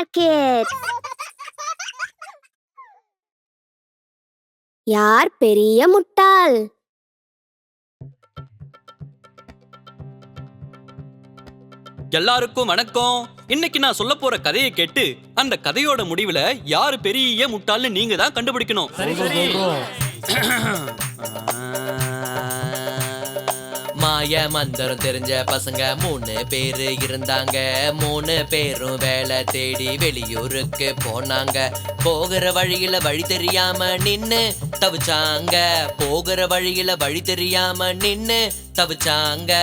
market. யார் பெரிய முட்டாள்? எல்லாருக்கும் வணக்கம். இன்னைக்கு நான் சொல்ல போற கதையை கேட்டு அந்த கதையோட முடிவுல யாரு பெரிய முட்டாள்னு நீங்க தான் கண்டுபிடிக்கணும். மாய மந்திரம் தெரிஞ்ச பசங்க 3 பேரு இருந்தாங்க. 3 பேரும் வேலை தேடி வெளியூருக்கு போனாங்க. போகிற வழியில வழி தெரியாம நின்னு தவிச்சாங்க. போகிற வழியில வழி தெரியாம நின்னு தவிச்சாங்க.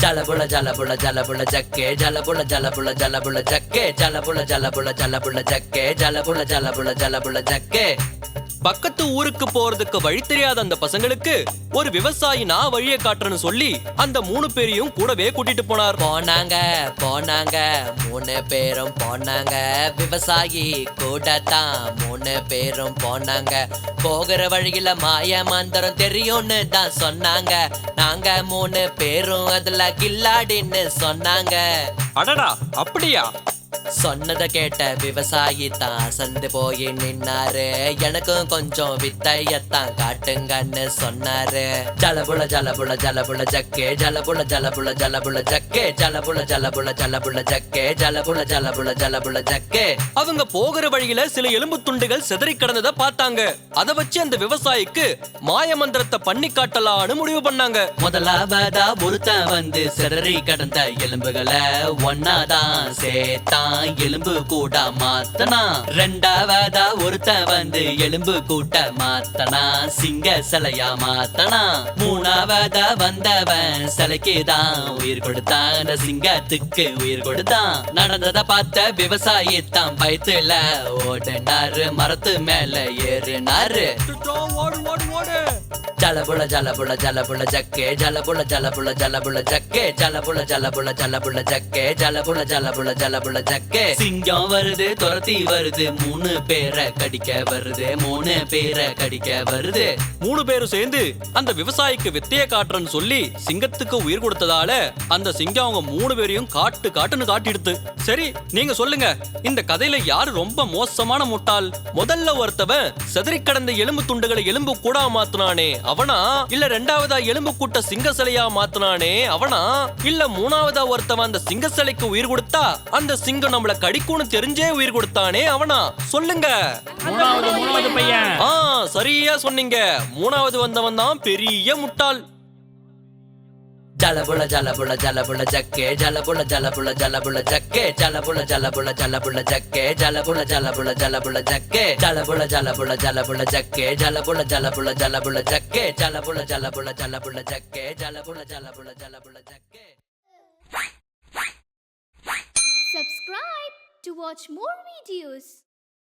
ஜலபுல ஜலபுல ஜலபுல ஜக்கே ஜலபுல ஜலபுல ஜலபுல ஜக்கே ஜலபுல ஜலபுல ஜலபுல ஜக்கே ஜலபுல ஜலபுல ஜலபுல ஜக்கே. பக்கத்து ஊருக்கு போறதுக்கு வழி தெரியாத அந்த பசங்களுக்கு ஒரு விவசாயி நான் வழியை காட்டுறேன்னு சொல்லி அந்த 3 பேரையும் கூடவே கூட்டிட்டு போனார். போனாங்க 3 பேரும் போனாங்க. விவசாயி கூடத்தான் 3 பேரும் போனாங்க. போகிற வழியில மாய மந்திரம் தெரியும்னு தான் சொன்னாங்க. நாங்க 3 பேரும் அதுல கில்லாடின்னு சொன்னாங்க. அடடா, அப்படியா? சொன்னதை கேட்ட விவசாயி தான் அசந்து போய் நின்னாரு. எனக்கும் கொஞ்சம் வித்தையத்தான் காட்டுங்கன்னு சொன்னாரு. ஜலபுல ஜலபுல ஜலபுல ஜக்கே ஜலபுல ஜலபுல ஜலபுல ஜக்கே ஜலபுல ஜலபுல ஜலபுல ஜக்கே ஜலபுல ஜலபுல ஜலபுல ஜக்கே. அவங்க போகிற வழியில சில எலும்பு துண்டுகள் சிதறி கிடந்ததை பார்த்தாங்க. அதை வச்சு அந்த விவசாயிக்கு மாய மந்திரத்தை பண்ணி காட்டலான்னு முடிவு பண்ணாங்க. முதலாவதா ஒருத்தன் வந்து சிதறி கிடந்த எலும்புகளை ஒன்னாதான் சேர்த்தான். எலும்பு கூட மாத்தனா. ரெண்டாவதா ஒருத்தன் வந்து எலும்பு கூட்ட மாத்தனா. சிங்க சிலையா மாத்தனா. மூணாவதா வந்தவன் சிலைக்கு தான் உயிர் கொடுத்தான். அந்த சிங்கத்துக்கு உயிர் கொடுத்தான். நடந்ததை பார்த்த விவசாயி தான் பயத்துல ஓடினாரு. மரத்து மேல ஏறினாரு. ஜலபுல ஜலபுல ஜலபுல ஜக்கே ஜலபுல ஜலபுல ஜலபுல ஜக்கே ஜலபுல ஜலபுல ஜலபுல ஜக்கே ஜலபுல ஜலபுல ஜலபுல ஜக்கே. சிங்கம் வருது, துரத்தி வருது, 3 பேரை கடிக்க வருது. 3 பேரை கடிக்க வருது. 3 பேரும் சேர்ந்து அந்த விவசாயிக்கு வித்தைய காட்டுறன்னு சொல்லி சிங்கத்துக்கு உயிர் கொடுத்ததால அந்த சிங்கம் அவங்க 3 பேரையும் காட்டுன்னு காட்டிடுது. சரி, நீங்க சொல்லுங்க, இந்த கதையில யாரு ரொம்ப மோசமான முட்டாள்? முதல்ல ஒருத்தவன் செதறி கடந்த எலும்பு துண்டுகளை எலும்பு கூட மாத்துனானே அவனா? இல்ல ரெண்டாவதா எலும்பு கூட்ட சிங்க சிலையா மாத்துனானே அவனா? இல்ல மூணாவதா ஒருத்தவன் அந்த சிங்க சிலைக்கு உயிர் கொடுத்தா அந்த சிங்கம் நம்மள கடிக்கும்னு தெரிஞ்சே உயிர் கொடுத்தானே அவனா? சொல்லுங்க. மூணாவது பையன். சரியா சொன்னீங்க. மூணாவது வந்தவன் தான் பெரிய முட்டாள். Jalabula Jalabula Jalabula ஜக்கே Jalabula Jalabula Jalabula ஜக்கே Jalabula Jalabula Jalabula ஜக்கே Jalabula Jalabula Jalabula ஜக்கே Jalabula Jalabula Jalabula ஜக்கே Jalabula Jalabula Jalabula ஜக்கே Jalabula Jalabula Jalabula ஜக்கே Jalabula Jalabula Jalabula ஜக்கே. Subscribe to watch more videos.